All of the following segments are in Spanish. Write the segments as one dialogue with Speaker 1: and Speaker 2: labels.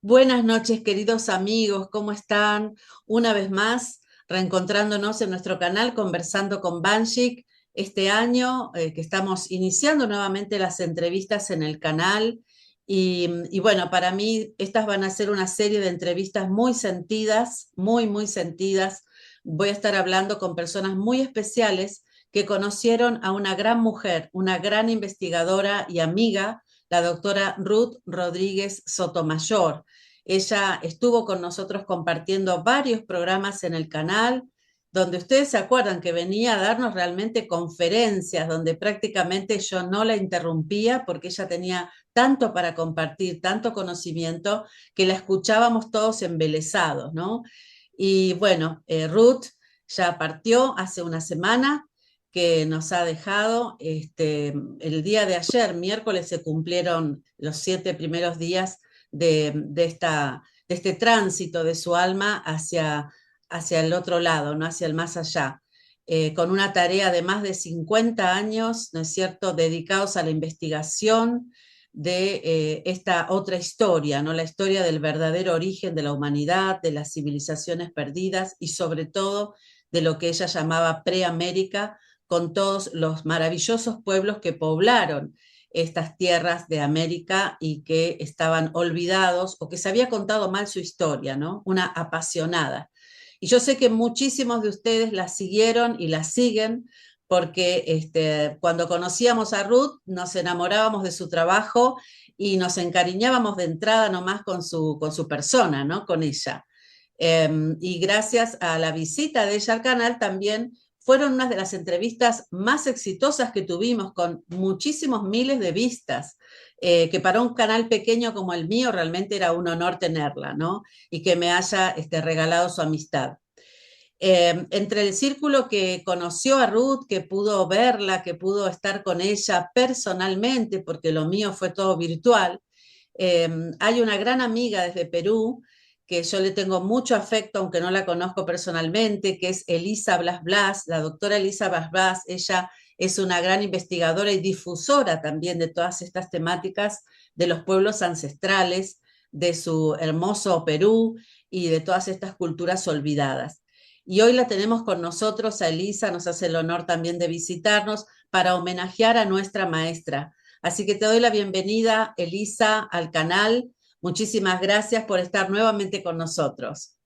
Speaker 1: Buenas noches, queridos amigos, ¿cómo están? Una vez más, reencontrándonos en nuestro canal, conversando con Banshik, este año que estamos iniciando nuevamente las entrevistas en el canal. Y bueno, para mí estas van a ser una serie de entrevistas muy sentidas, muy sentidas. Voy a estar hablando con personas muy especiales que conocieron a una gran mujer, una gran investigadora y amiga, la doctora Ruth Rodríguez Sotomayor. Ella estuvo con nosotros compartiendo varios programas en el canal, donde ustedes se acuerdan que venía a darnos realmente conferencias, donde prácticamente yo no la interrumpía porque ella tenía tanto para compartir, tanto conocimiento, que la escuchábamos todos embelesados, ¿no? Y bueno, Ruth ya partió hace una semana que nos ha dejado. El día de ayer, miércoles, se cumplieron los 7 primeros días de este tránsito de su alma hacia el otro lado, ¿no? Hacia el más allá, con una tarea de más de 50 años, ¿no es cierto?, dedicados a la investigación de esta otra historia, ¿no? La historia del verdadero origen de la humanidad, de las civilizaciones perdidas y sobre todo de lo que ella llamaba Preamérica, con todos los maravillosos pueblos que poblaron estas tierras de América y que estaban olvidados o que se había contado mal su historia, ¿no? Una apasionada. Y yo sé que muchísimos de ustedes la siguieron y la siguen porque cuando conocíamos a Ruth nos enamorábamos de su trabajo y nos encariñábamos de entrada nomás con su persona, ¿no? Con ella. Y gracias a la visita de ella al canal también fueron unas de las entrevistas más exitosas que tuvimos, con muchísimos miles de vistas, que para un canal pequeño como el mío realmente era un honor tenerla, ¿no? Y que me haya regalado su amistad. Entre el círculo que conoció a Ruth, que pudo verla, que pudo estar con ella personalmente, porque lo mío fue todo virtual, hay una gran amiga desde Perú que yo le tengo mucho afecto, aunque no la conozco personalmente, que es Elisa Blas Blas, la doctora Elisa Blas Blas. Ella es una gran investigadora y difusora también de todas estas temáticas de los pueblos ancestrales, de su hermoso Perú y de todas estas culturas olvidadas. Y hoy la tenemos con nosotros, a Elisa, nos hace el honor también de visitarnos para homenajear a nuestra maestra. Así que te doy la bienvenida, Elisa, al canal. Muchísimas gracias por estar nuevamente con nosotros.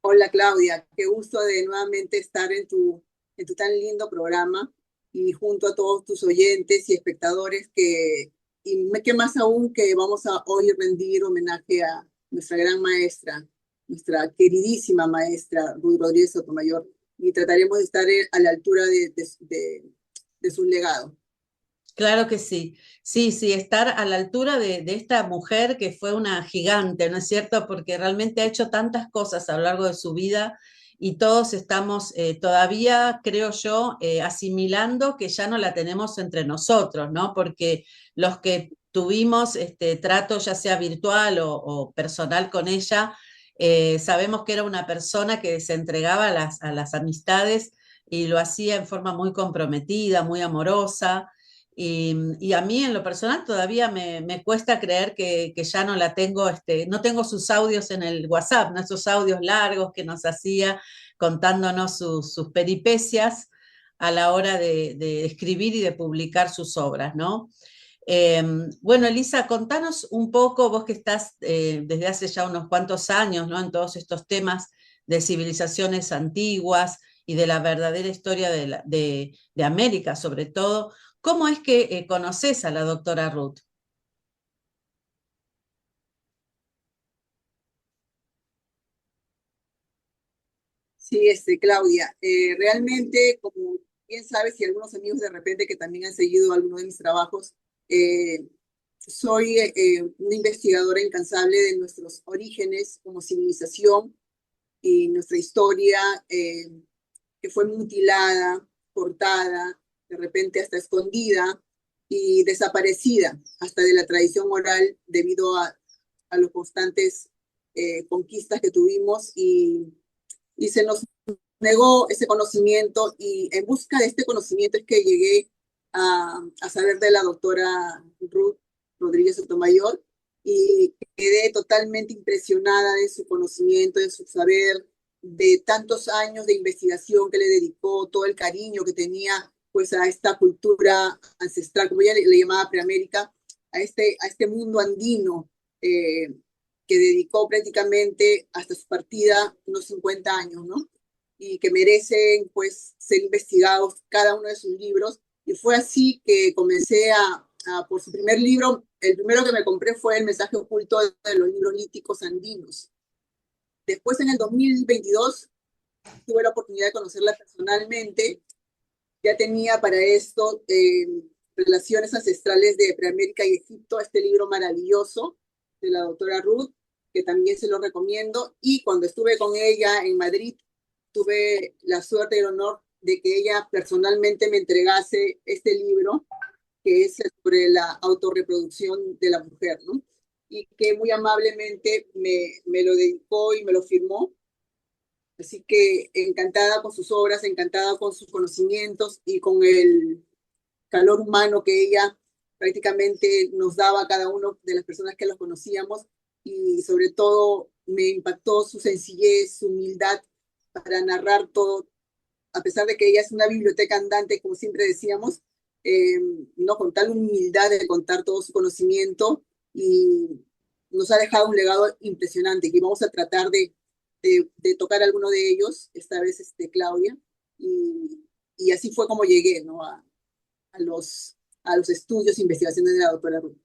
Speaker 2: Hola Claudia, qué gusto de nuevamente estar en tu tan lindo programa y junto a todos tus oyentes y espectadores qué más aún que vamos a hoy rendir homenaje a nuestra gran maestra, nuestra queridísima maestra Ruth Rodríguez Sotomayor, y trataremos de estar a la altura de su legado.
Speaker 1: Claro que sí. Sí, sí, estar a la altura de esta mujer que fue una gigante, ¿no es cierto? Porque realmente ha hecho tantas cosas a lo largo de su vida y todos estamos todavía, creo yo, asimilando que ya no la tenemos entre nosotros, ¿no? Porque los que tuvimos este trato, ya sea virtual o personal con ella, sabemos que era una persona que se entregaba a a las amistades y lo hacía en forma muy comprometida, muy amorosa. Y a mí en lo personal todavía me cuesta creer que ya no la tengo, no tengo sus audios en el WhatsApp, ¿no? Esos audios largos que nos hacía contándonos sus peripecias a la hora de escribir y de publicar sus obras, ¿no? Eh, bueno, Elisa, contanos un poco, vos que estás desde hace ya unos cuantos años, ¿no? En todos estos temas de civilizaciones antiguas y de la verdadera historia de América, sobre todo. ¿Cómo es que conoces a la doctora Ruth?
Speaker 2: Sí, Claudia, realmente, como bien sabes, y algunos amigos de repente que también han seguido algunos de mis trabajos, eh, soy una investigadora incansable de nuestros orígenes como civilización y nuestra historia, que fue mutilada, cortada, de repente hasta escondida y desaparecida hasta de la tradición oral debido a los constantes conquistas que tuvimos, y se nos negó ese conocimiento, y en busca de este conocimiento es que llegué a saber de la doctora Ruth Rodríguez Sotomayor, y quedé totalmente impresionada de su conocimiento, de su saber, de tantos años de investigación que le dedicó, todo el cariño que tenía pues a esta cultura ancestral, como ella le llamaba Preamérica, a este mundo andino eh, que dedicó prácticamente hasta su partida unos 50 años, ¿no? Y que merecen pues ser investigados cada uno de sus libros. Y fue así que comencé por su primer libro, el primero que me compré fue El mensaje oculto de los libros líticos andinos. Después, en el 2022, tuve la oportunidad de conocerla personalmente. Ya tenía para esto Relaciones ancestrales de Preamérica y Egipto, este libro maravilloso de la doctora Ruth, que también se lo recomiendo. Y cuando estuve con ella en Madrid, tuve la suerte y el honor de que ella personalmente me entregase este libro, que es sobre la autorreproducción de la mujer, ¿no? Y que muy amablemente me lo dedicó y me lo firmó. Así que encantada con sus obras, encantada con sus conocimientos y con el calor humano que ella prácticamente nos daba a cada uno de las personas que los conocíamos, y sobre todo me impactó su sencillez, su humildad para narrar todo, a pesar de que ella es una biblioteca andante, como siempre decíamos, eh, no con tal humildad de contar todo su conocimiento, y nos ha dejado un legado impresionante que vamos a tratar de tocar alguno de ellos, esta vez Claudia, y así fue como llegué, ¿no? A a los estudios e investigaciones de la doctora Ruth.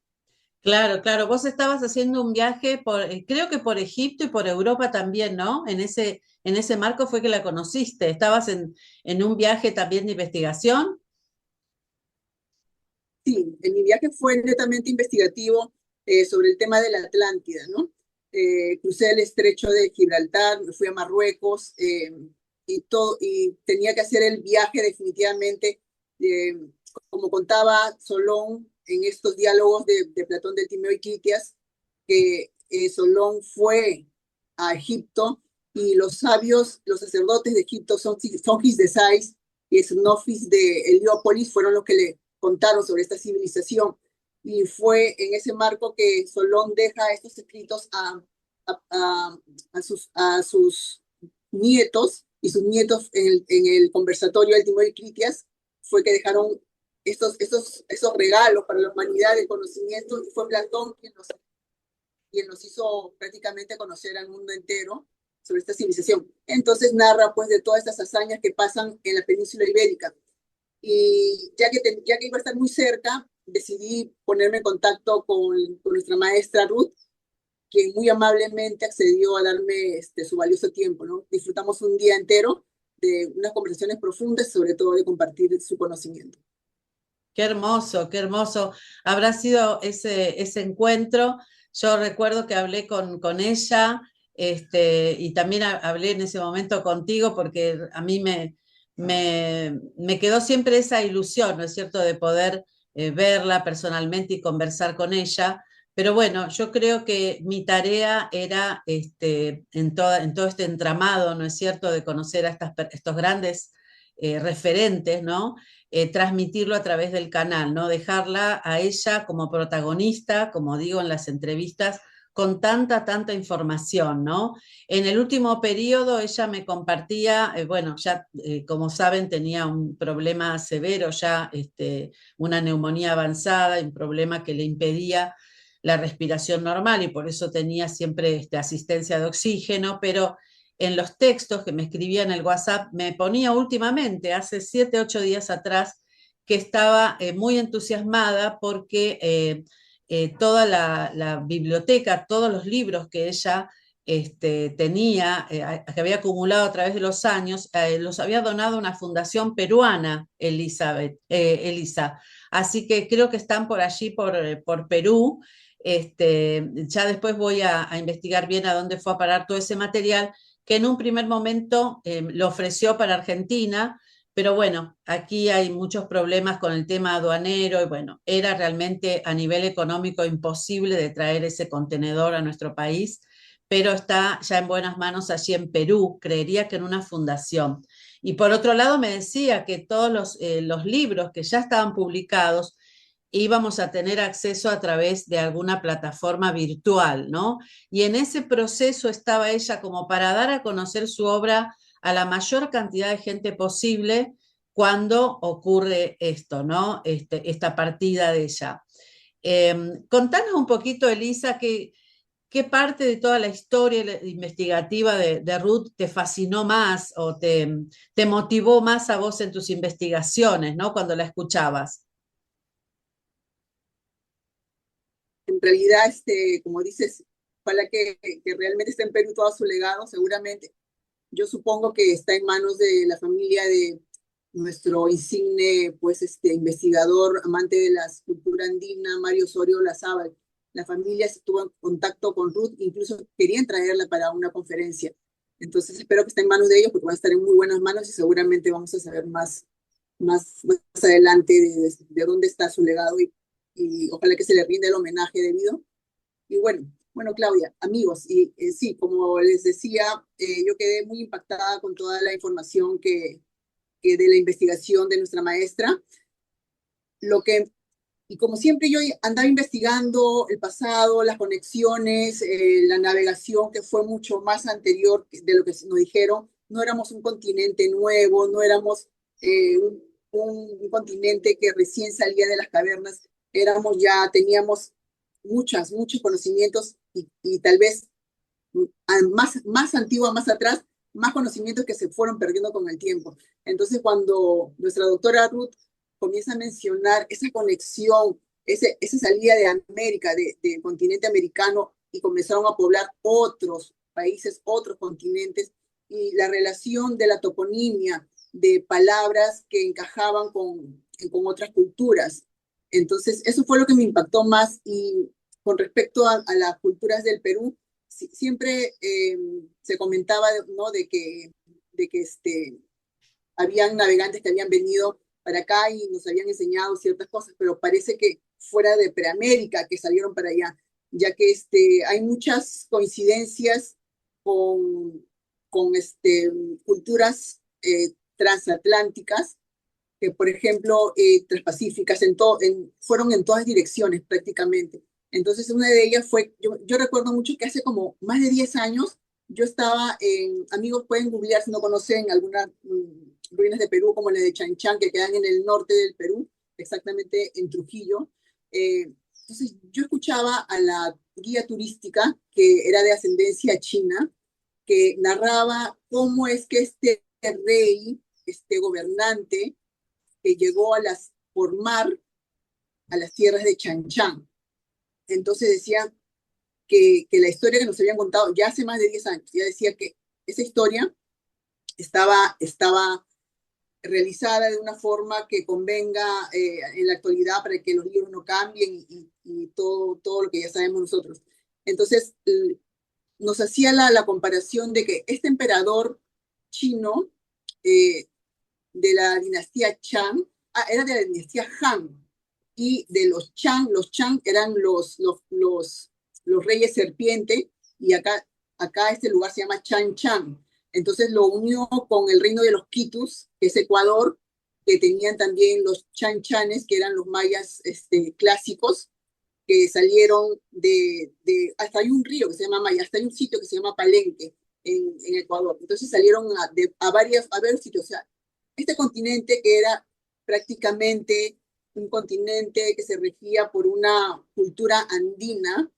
Speaker 1: Claro, claro. Vos estabas haciendo un viaje por, creo que por Egipto y por Europa también, ¿no? En ese marco fue que la conociste. Estabas en un viaje también de investigación.
Speaker 2: Sí, en mi viaje fue netamente investigativo sobre el tema de la Atlántida, ¿no? Crucé el estrecho de Gibraltar, me fui a Marruecos y tenía que hacer el viaje definitivamente, eh, como contaba Solón en estos diálogos de Platón del Timeo y Critias, que Solón fue a Egipto y los sabios, los sacerdotes de Egipto, Songis de Sais y Snofis de Heliópolis fueron los que le contaron sobre esta civilización. Y fue en ese marco que Solón deja estos escritos a sus nietos, y sus nietos en el conversatorio del Timeo y Critias fue que dejaron esos regalos para la humanidad de conocimiento, y fue Platón quien nos hizo prácticamente conocer al mundo entero sobre esta civilización. Entonces narra pues de todas estas hazañas que pasan en la península ibérica. Y ya que iba a estar muy cerca, decidí ponerme en contacto con nuestra maestra Ruth, quien muy amablemente accedió a darme su valioso tiempo, ¿no? Disfrutamos un día entero de unas conversaciones profundas, sobre todo de compartir su conocimiento.
Speaker 1: Qué hermoso, qué hermoso. Habrá sido ese encuentro. Yo recuerdo que hablé con ella, y también hablé en ese momento contigo porque a mí me quedó siempre esa ilusión, ¿no es cierto?, de poder verla personalmente y conversar con ella. Pero bueno, yo creo que mi tarea era en todo este entramado, ¿no es cierto?, de conocer a estos grandes referentes, ¿no? Transmitirlo a través del canal, ¿no? Dejarla a ella como protagonista, como digo en las entrevistas, con tanta información, ¿no? En el último periodo ella me compartía, bueno, ya como saben tenía un problema severo, ya una neumonía avanzada, un problema que le impedía la respiración normal y por eso tenía siempre asistencia de oxígeno, pero en los textos que me escribía en el WhatsApp, me ponía últimamente, hace 7, 8 días atrás, que estaba muy entusiasmada porque toda la biblioteca, todos los libros que ella tenía, que había acumulado a través de los años, los había donado a una fundación peruana, Elisa. Así que creo que están por allí, por Perú. Ya después voy a investigar bien a dónde fue a parar todo ese material, que en un primer momento lo ofreció para Argentina, pero bueno, aquí hay muchos problemas con el tema aduanero y bueno, era realmente a nivel económico imposible de traer ese contenedor a nuestro país, pero está ya en buenas manos allí en Perú, creería que en una fundación. Y por otro lado me decía que todos los libros que ya estaban publicados íbamos a tener acceso a través de alguna plataforma virtual, ¿no? Y en ese proceso estaba ella como para dar a conocer su obra a la mayor cantidad de gente posible cuando ocurre esto, ¿no? Esta partida de ella. Contanos un poquito, Elisa, qué parte de toda la historia investigativa de Ruth te fascinó más o te motivó más a vos en tus investigaciones, ¿no? Cuando la escuchabas.
Speaker 2: En realidad, como dices, ojalá que realmente esté en Perú todo su legado, seguramente. Yo supongo que está en manos de la familia de nuestro insigne, pues, investigador, amante de la cultura andina, Mario Osorio Lazábal. La familia estuvo en contacto con Ruth, incluso querían traerla para una conferencia. Entonces espero que esté en manos de ellos porque van a estar en muy buenas manos y seguramente vamos a saber más adelante de dónde está su legado y ojalá que se le rinda el homenaje debido. Y bueno, Claudia, amigos, y sí, como les decía, yo quedé muy impactada con toda la información que de la investigación de nuestra maestra. Lo que, y como siempre yo andaba investigando el pasado, las conexiones, la navegación que fue mucho más anterior de lo que nos dijeron. No éramos un continente nuevo, no éramos un continente que recién salía de las cavernas, teníamos muchos conocimientos y tal vez más antigua, más atrás, más conocimientos que se fueron perdiendo con el tiempo. Entonces, cuando nuestra doctora Ruth comienza a mencionar esa conexión, esa salida de América, del continente americano, y comenzaron a poblar otros países, otros continentes, y la relación de la toponimia, de palabras que encajaban con otras culturas. Entonces, eso fue lo que me impactó más. Y con respecto a las culturas del Perú, siempre se comentaba, ¿no? de que habían navegantes que habían venido para acá y nos habían enseñado ciertas cosas, pero parece que fuera de Preamérica que salieron para allá, ya que hay muchas coincidencias con, con culturas transatlánticas, que por ejemplo, transpacíficas, fueron en todas direcciones prácticamente. Entonces, una de ellas fue, yo recuerdo mucho que hace como más de 10 años, yo estaba amigos pueden googlear si no conocen algunas ruinas de Perú, como la de Chan Chan, que quedan en el norte del Perú, exactamente en Trujillo. Entonces, yo escuchaba a la guía turística, que era de ascendencia china, que narraba cómo es que este rey, este gobernante, que llegó por mar a las tierras de Chan Chan. Entonces decía que la historia que nos habían contado ya hace más de 10 años, ya decía que esa historia estaba realizada de una forma que convenga en la actualidad para que los libros no cambien y todo lo que ya sabemos nosotros. Entonces, nos hacía la comparación de que este emperador chino eh, de la dinastía Chang, era de la dinastía Han, y de los Chang eran los reyes serpiente, y acá este lugar se llama Chan Chan. Entonces lo unió con el reino de los Quitus, que es Ecuador, que tenían también los Chan Chanes, que eran los mayas clásicos, que salieron hasta hay un río que se llama Maya, hasta hay un sitio que se llama Palenque en Ecuador. Entonces salieron a varios sitios. O sea, este continente que era prácticamente un continente que se regía por una cultura andina,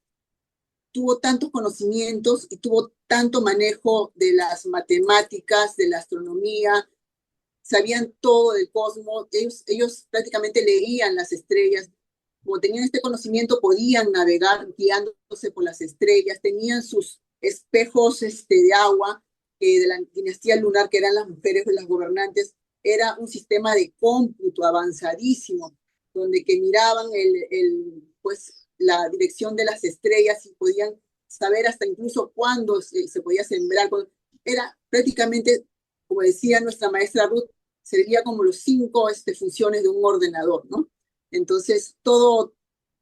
Speaker 2: tuvo tantos conocimientos y tuvo tanto manejo de las matemáticas, de la astronomía, sabían todo del cosmos, ellos prácticamente leían las estrellas. Como tenían este conocimiento, podían navegar guiándose por las estrellas, tenían sus espejos de agua, de la dinastía lunar, que eran las mujeres de las gobernantes. Era un sistema de cómputo avanzadísimo, donde que miraban pues, la dirección de las estrellas y podían saber hasta incluso cuándo se podía sembrar. Era prácticamente, como decía nuestra maestra Ruth, sería como los 5 funciones de un ordenador, ¿no? Entonces,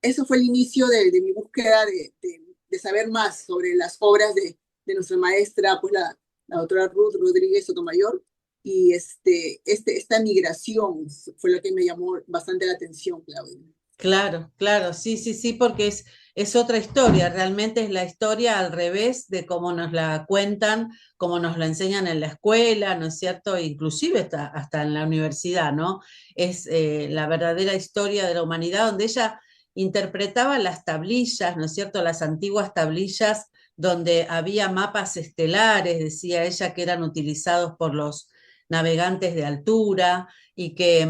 Speaker 2: eso fue el inicio de mi búsqueda de saber más sobre las obras de nuestra maestra, pues la doctora Ruth Rodríguez Sotomayor, y esta migración fue lo que me llamó bastante la atención, Claudia.
Speaker 1: Claro, claro, sí, sí, sí, porque es otra historia, realmente es la historia al revés de cómo nos la cuentan, cómo nos la enseñan en la escuela, ¿no es cierto? Inclusive hasta en la universidad, ¿no? Es la verdadera historia de la humanidad donde ella interpretaba las tablillas, ¿no es cierto? Las antiguas tablillas donde había mapas estelares, decía ella, que eran utilizados por los navegantes de altura y que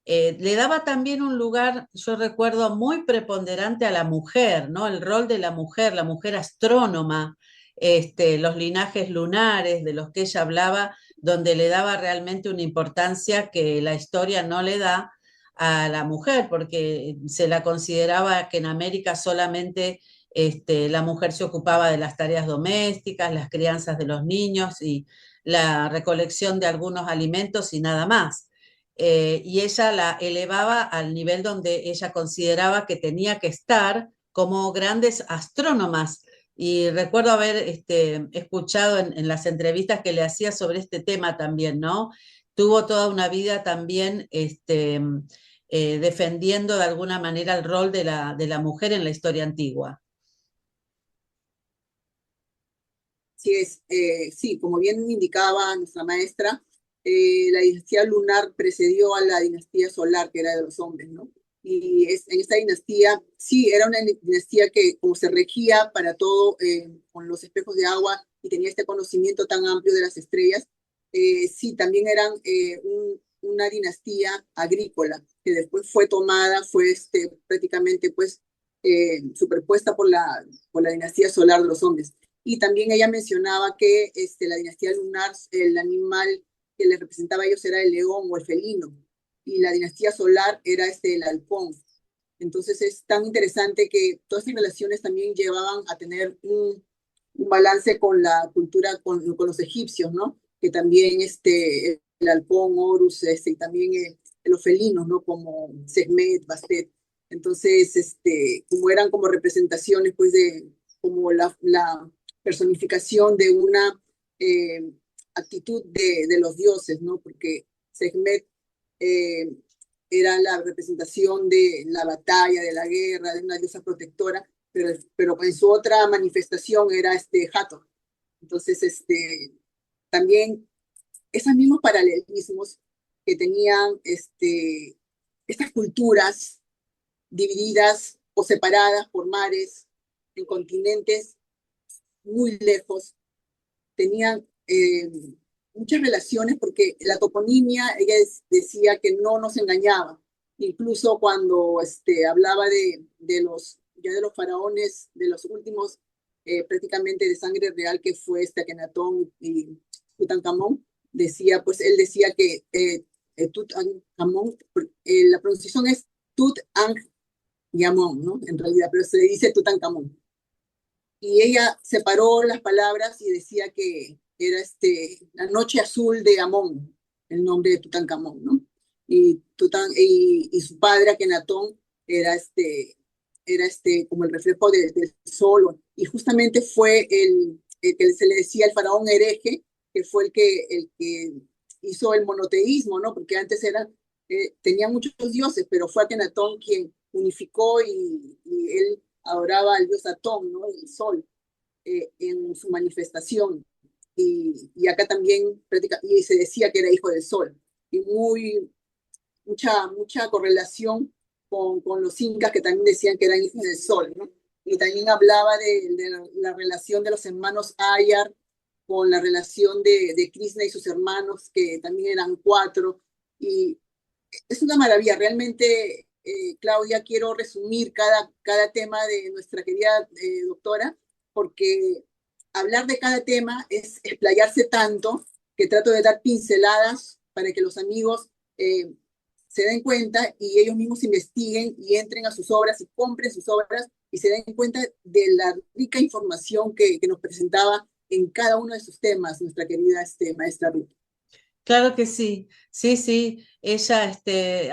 Speaker 1: le daba también un lugar, yo recuerdo, muy preponderante a la mujer, ¿no? El rol de la mujer astrónoma, los linajes lunares de los que ella hablaba, donde le daba realmente una importancia que la historia no le da a la mujer, porque se la consideraba que en América solamente la mujer se ocupaba de las tareas domésticas, las crianzas de los niños y la recolección de algunos alimentos y nada más. Y ella la elevaba al nivel donde ella consideraba que tenía que estar como grandes astrónomas. Y recuerdo haber escuchado en las entrevistas que le hacía sobre este tema también, ¿no? Tuvo toda una vida también defendiendo de alguna manera el rol de la mujer en la historia antigua.
Speaker 2: Sí, sí, como bien indicaba nuestra maestra, la dinastía lunar precedió a la dinastía solar, que era de los hombres, ¿no? Y en esta dinastía, sí, era una dinastía que como se regía para todo con los espejos de agua y tenía este conocimiento tan amplio de las estrellas, sí, también eran una dinastía agrícola, que después fue tomada, fue prácticamente pues superpuesta por la dinastía solar de los hombres. Y también ella mencionaba que la dinastía lunar, el animal que les representaba a ellos era el león o el felino, y la dinastía solar era el halcón. Entonces es tan interesante que todas estas relaciones también llevaban a tener un balance con la cultura, con los egipcios, ¿no? Que también el halcón, Horus, y también los felinos, ¿no? Como Sekhmet, Bastet. Entonces, como eran como representaciones, pues, como la personificación de una eh, actitud de los dioses, ¿no? Porque Sekhmet eh, era la representación de la batalla, de la guerra, de una diosa protectora, pero en su otra manifestación era Hathor. Entonces, también esos mismos paralelismos que tenían estas culturas divididas o separadas por mares en continentes muy lejos, tenían muchas relaciones porque la toponimia, ella decía que no nos engañaba. Incluso cuando hablaba ya de los faraones, de los últimos, prácticamente de sangre real, que fue Akenatón y Tutankamón, decía, pues él decía que Tutankamón, la pronunciación es Tut-An-Yamón, ¿no? En realidad, pero se dice Tutankamón. Y ella separó las palabras y decía que era la noche azul de Amón, el nombre de Tutankamón, ¿no? Y su padre, Akenatón, era como el reflejo del sol, y justamente fue el que se le decía el faraón hereje, que fue el que hizo el monoteísmo, ¿no? Porque antes tenía muchos dioses, pero fue Akenatón quien unificó, y él adoraba al dios Atón, ¿no? El sol, en su manifestación. Y acá también, y se decía que era hijo del sol. Y mucha correlación con los incas, que también decían que eran hijos del sol, ¿no? Y también hablaba de la relación de los hermanos Ayar con la relación de Krishna y sus hermanos, que también eran cuatro. Y es una maravilla, realmente, Claudia, quiero resumir cada tema de nuestra querida doctora, porque hablar de cada tema es explayarse tanto que trato de dar pinceladas para que los amigos se den cuenta y ellos mismos investiguen y entren a sus obras y compren sus obras y se den cuenta de la rica información que nos presentaba en cada uno de sus temas nuestra querida maestra Ruth.
Speaker 1: Claro que sí, sí, sí. Ella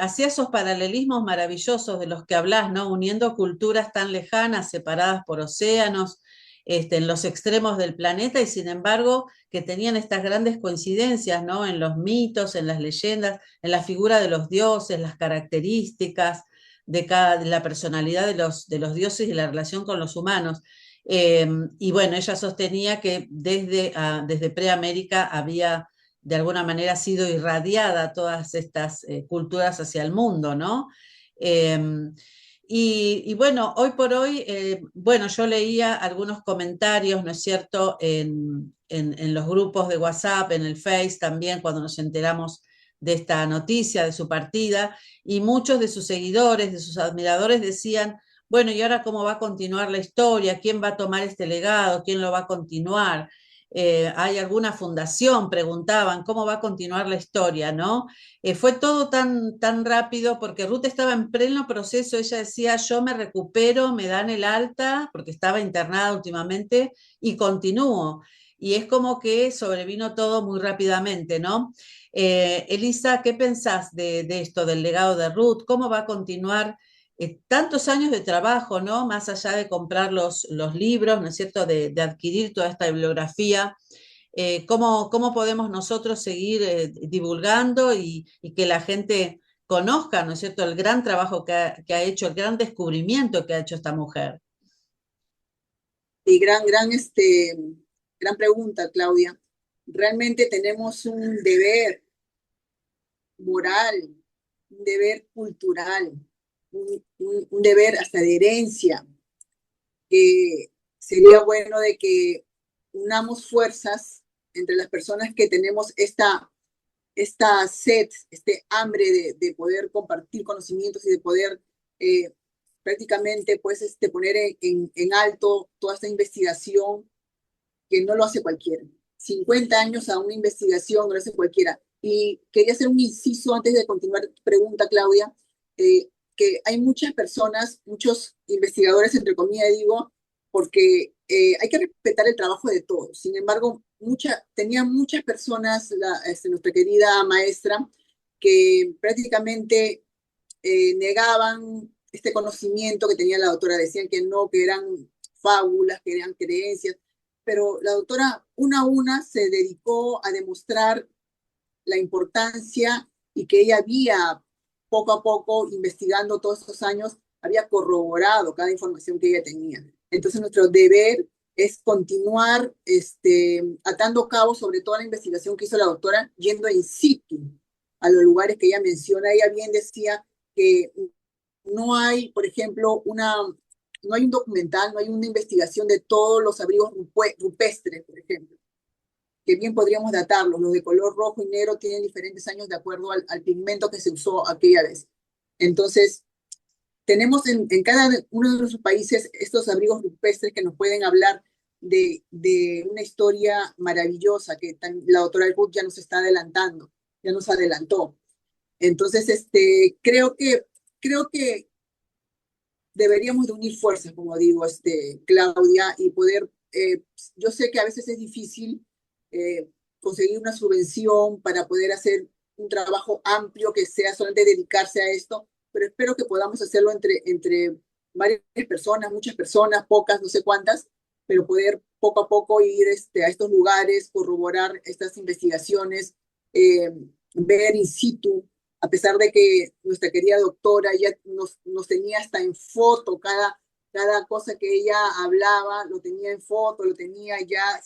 Speaker 1: hacía esos paralelismos maravillosos de los que hablas, ¿no? Uniendo culturas tan lejanas, separadas por océanos, en los extremos del planeta, y sin embargo que tenían estas grandes coincidencias, ¿no? En los mitos, en las leyendas, en la figura de los dioses, las características. de la personalidad de los dioses y la relación con los humanos. Y bueno, ella sostenía que desde Preamérica había de alguna manera sido irradiada todas estas culturas hacia el mundo, ¿no? Eh, y bueno, hoy por hoy, bueno, yo leía algunos comentarios, ¿no es cierto?, en los grupos de WhatsApp, en el Face también, cuando nos enteramos de esta noticia, de su partida, y muchos de sus seguidores, de sus admiradores decían, bueno, ¿y ahora cómo va a continuar la historia? ¿Quién va a tomar este legado? ¿Quién lo va a continuar? ¿Hay alguna fundación? Preguntaban, ¿cómo va a continuar la historia? ¿No? Fue todo tan rápido porque Ruth estaba en pleno proceso, ella decía, yo me recupero, me dan el alta, porque estaba internada últimamente, y continúo. Y es como que sobrevino todo muy rápidamente, ¿no? Elisa, ¿qué pensás de esto, del legado de Ruth? ¿Cómo va a continuar tantos años de trabajo, ¿no? Más allá de comprar los libros, ¿no es cierto? De adquirir toda esta bibliografía. ¿Cómo podemos nosotros seguir divulgando y que la gente conozca, ¿no es cierto?, el gran trabajo que ha hecho, el gran descubrimiento que ha hecho esta mujer.
Speaker 2: Y gran pregunta, Claudia. Realmente tenemos un deber moral, un deber cultural, un deber hasta de herencia, que sería bueno de que unamos fuerzas entre las personas que tenemos esta sed, este hambre de poder compartir conocimientos y de poder eh, prácticamente pues, poner en alto toda esta investigación que no lo hace cualquiera. 50 años a una investigación no lo hace cualquiera. Y quería hacer un inciso antes de continuar tu pregunta, Claudia, que hay muchas personas, muchos investigadores, entre comillas, digo, porque hay que respetar el trabajo de todos. Sin embargo, tenía muchas personas, nuestra querida maestra, que prácticamente negaban este conocimiento que tenía la doctora. Decían que no, que eran fábulas, que eran creencias, pero la doctora una a una se dedicó a demostrar la importancia y que ella había poco a poco, investigando todos estos años, había corroborado cada información que ella tenía. Entonces nuestro deber es continuar atando cabos sobre toda la investigación que hizo la doctora, yendo in situ a los lugares que ella menciona. Ella bien decía que no hay, por ejemplo, no hay un documental, no hay una investigación de todos los abrigos rupestres, por ejemplo, que bien podríamos datarlos. Los de color rojo y negro tienen diferentes años de acuerdo al pigmento que se usó aquella vez. Entonces, tenemos en cada uno de nuestros países estos abrigos rupestres que nos pueden hablar de una historia maravillosa que la doctora Ruth ya nos está adelantando, ya nos adelantó. Entonces, creo que deberíamos de unir fuerzas, como digo, Claudia, y poder, yo sé que a veces es difícil eh, conseguir una subvención para poder hacer un trabajo amplio que sea solamente dedicarse a esto, pero espero que podamos hacerlo entre varias personas, muchas personas, pocas, no sé cuántas, pero poder poco a poco ir a estos lugares, corroborar estas investigaciones, eh, ver in situ, a pesar de que nuestra querida doctora ya nos tenía hasta en foto, cada cosa que ella hablaba, lo tenía en foto, lo tenía ya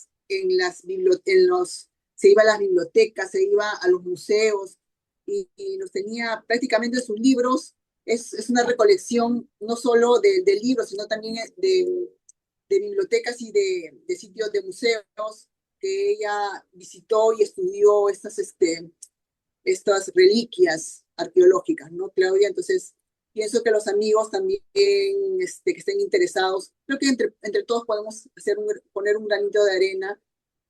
Speaker 2: se iba a las bibliotecas, se iba a los museos y nos tenía prácticamente sus libros. Es una recolección no solo de libros, sino también de bibliotecas y de sitios de museos que ella visitó y estudió estas reliquias arqueológicas, ¿no, Claudia? Entonces, pienso que los amigos también que estén interesados, creo que entre todos podemos poner un granito de arena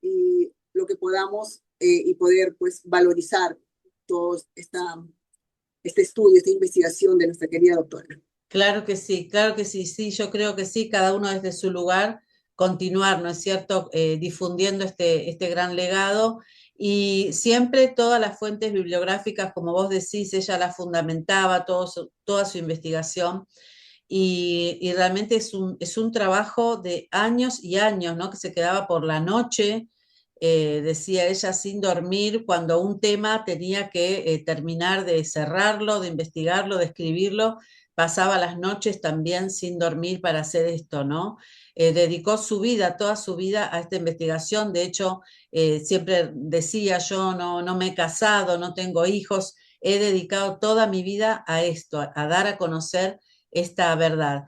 Speaker 2: y lo que podamos y poder pues valorizar todo este estudio, esta investigación de nuestra querida doctora.
Speaker 1: Claro que sí, yo creo que sí, cada uno desde su lugar, continuar, ¿no es cierto?, difundiendo este gran legado y siempre todas las fuentes bibliográficas, como vos decís, ella las fundamentaba, toda su investigación y realmente es un trabajo de años y años, ¿no?, que se quedaba por la noche decía ella, sin dormir cuando un tema tenía que terminar de cerrarlo, de investigarlo, de escribirlo. Pasaba las noches también sin dormir para hacer esto, ¿no? Dedicó su vida, toda su vida a esta investigación. De hecho, siempre decía, yo no me he casado, no tengo hijos, he dedicado toda mi vida a esto, a dar a conocer esta verdad.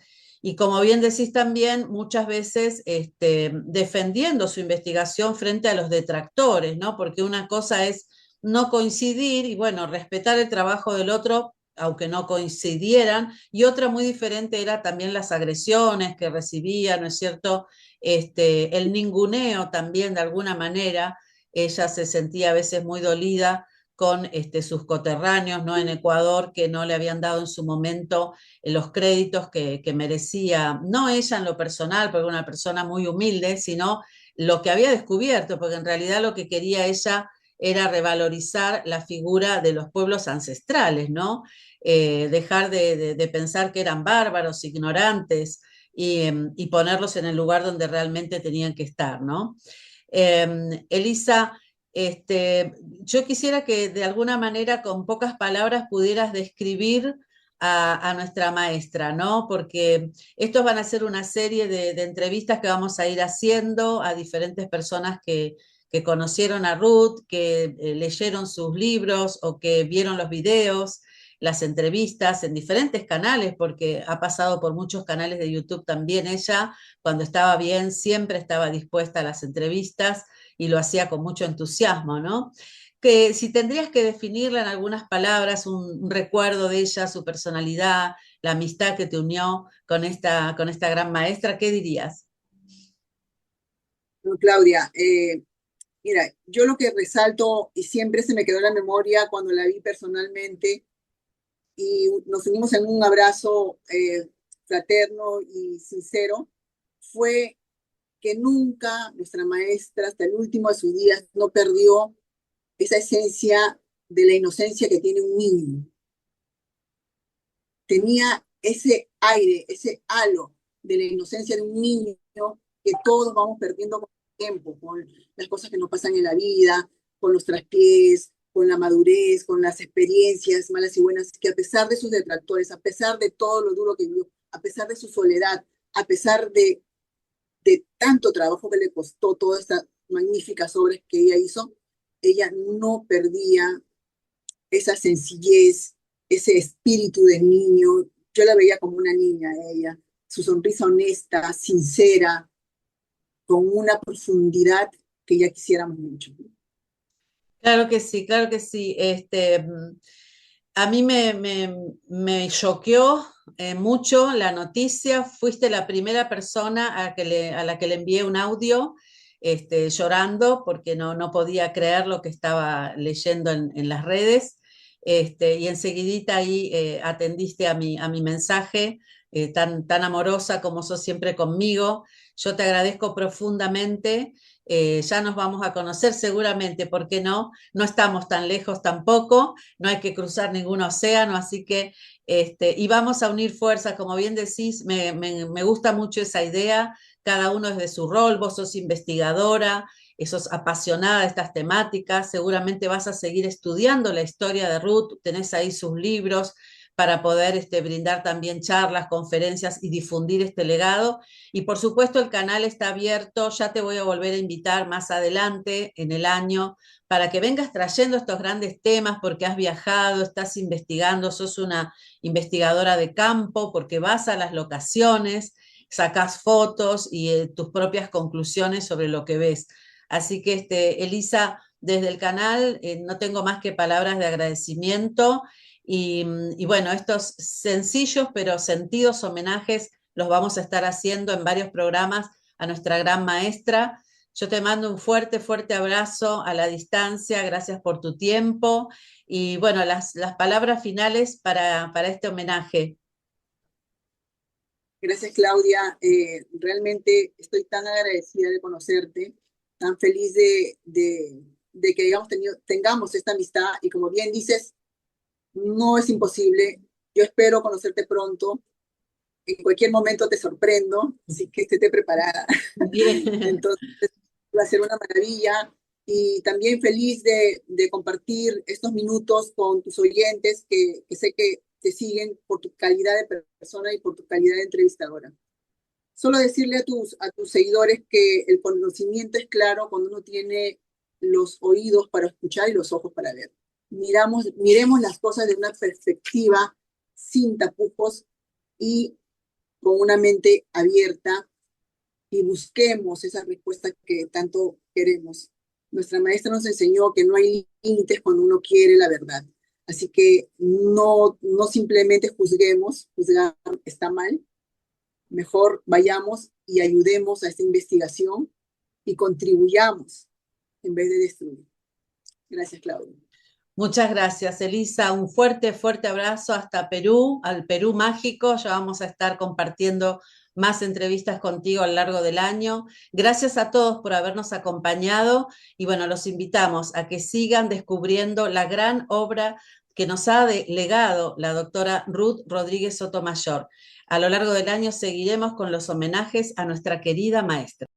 Speaker 1: Y como bien decís también, muchas veces defendiendo su investigación frente a los detractores, ¿no? Porque una cosa es no coincidir y, bueno, respetar el trabajo del otro, aunque no coincidieran, y otra muy diferente era también las agresiones que recibía, ¿no es cierto? El ninguneo también, de alguna manera, ella se sentía a veces muy dolida con sus coterráneos, ¿no? En Ecuador, que no le habían dado en su momento los créditos que merecía, no ella en lo personal, porque era una persona muy humilde, sino lo que había descubierto, porque en realidad lo que quería ella era revalorizar la figura de los pueblos ancestrales, ¿no? Dejar de pensar que eran bárbaros, ignorantes, y ponerlos en el lugar donde realmente tenían que estar, ¿no? Elisa, yo quisiera que de alguna manera con pocas palabras pudieras describir a nuestra maestra, ¿no? Porque estos van a ser una serie de entrevistas que vamos a ir haciendo a diferentes personas que conocieron a Ruth, que leyeron sus libros o que vieron los videos, las entrevistas en diferentes canales, porque ha pasado por muchos canales de YouTube también ella. Cuando estaba bien, siempre estaba dispuesta a las entrevistas y lo hacía con mucho entusiasmo, ¿no? Que si tendrías que definirla en algunas palabras, un recuerdo de ella, su personalidad, la amistad que te unió con esta gran maestra, ¿qué dirías?
Speaker 2: No, Claudia, mira, yo lo que resalto y siempre se me quedó en la memoria cuando la vi personalmente y nos unimos en un abrazo fraterno y sincero, fue que nunca nuestra maestra, hasta el último de sus días, no perdió esa esencia de la inocencia que tiene un niño. Tenía ese aire, ese halo de la inocencia de un niño que todos vamos perdiendo con el tiempo, con las cosas que nos pasan en la vida, con los traspiés, con la madurez, con las experiencias malas y buenas, que a pesar de sus detractores, a pesar de todo lo duro que vivió, a pesar de su soledad, a pesar de tanto trabajo que le costó todas estas magníficas obras que ella hizo, ella no perdía esa sencillez, ese espíritu de niño. Yo la veía como una niña, ella, su sonrisa honesta, sincera, con una profundidad que ya quisiéramos mucho.
Speaker 1: Claro que sí, claro que sí. A mí me choqueó mucho la noticia. Fuiste la primera persona a la que le envié un audio llorando porque no podía creer lo que estaba leyendo en las redes. Y enseguidita ahí atendiste a mi mensaje tan amorosa como sos siempre conmigo. Yo te agradezco profundamente. Ya nos vamos a conocer seguramente, ¿por qué no? No estamos tan lejos tampoco, no hay que cruzar ningún océano, así que, y vamos a unir fuerzas, como bien decís, me gusta mucho esa idea, cada uno es de su rol, vos sos investigadora, sos apasionada de estas temáticas, seguramente vas a seguir estudiando la historia de Ruth, tenés ahí sus libros para poder brindar también charlas, conferencias y difundir este legado. Y por supuesto el canal está abierto, ya te voy a volver a invitar más adelante en el año para que vengas trayendo estos grandes temas porque has viajado, estás investigando, sos una investigadora de campo porque vas a las locaciones, sacas fotos y tus propias conclusiones sobre lo que ves. Así que, Elisa, desde el canal no tengo más que palabras de agradecimiento y bueno, estos sencillos pero sentidos homenajes los vamos a estar haciendo en varios programas a nuestra gran maestra. Yo te mando un fuerte, fuerte abrazo a la distancia, gracias por tu tiempo y bueno, las palabras finales para este homenaje.
Speaker 2: Gracias, Claudia. Realmente estoy tan agradecida de conocerte, tan feliz de que tengamos esta amistad y como bien dices, no es imposible. Yo espero conocerte pronto. En cualquier momento te sorprendo, así que esté preparada.
Speaker 1: Bien.
Speaker 2: Entonces, va a ser una maravilla. y también feliz de compartir estos minutos con tus oyentes que sé que te siguen por tu calidad de persona y por tu calidad de entrevistadora. Solo decirle a tus seguidores que el conocimiento es claro cuando uno tiene los oídos para escuchar y los ojos para ver. Miremos las cosas de una perspectiva sin tapujos y con una mente abierta y busquemos esa respuesta que tanto queremos. Nuestra maestra nos enseñó que no hay límites cuando uno quiere la verdad. Así que no simplemente juzguemos, juzgar está mal, mejor vayamos y ayudemos a esta investigación y contribuyamos en vez de destruir. Gracias, Claudia.
Speaker 1: Muchas gracias, Elisa. Un fuerte, fuerte abrazo hasta Perú, al Perú mágico. Ya vamos a estar compartiendo más entrevistas contigo a lo largo del año. Gracias a todos por habernos acompañado y bueno, los invitamos a que sigan descubriendo la gran obra que nos ha legado la doctora Ruth Rodríguez Sotomayor. A lo largo del año seguiremos con los homenajes a nuestra querida maestra.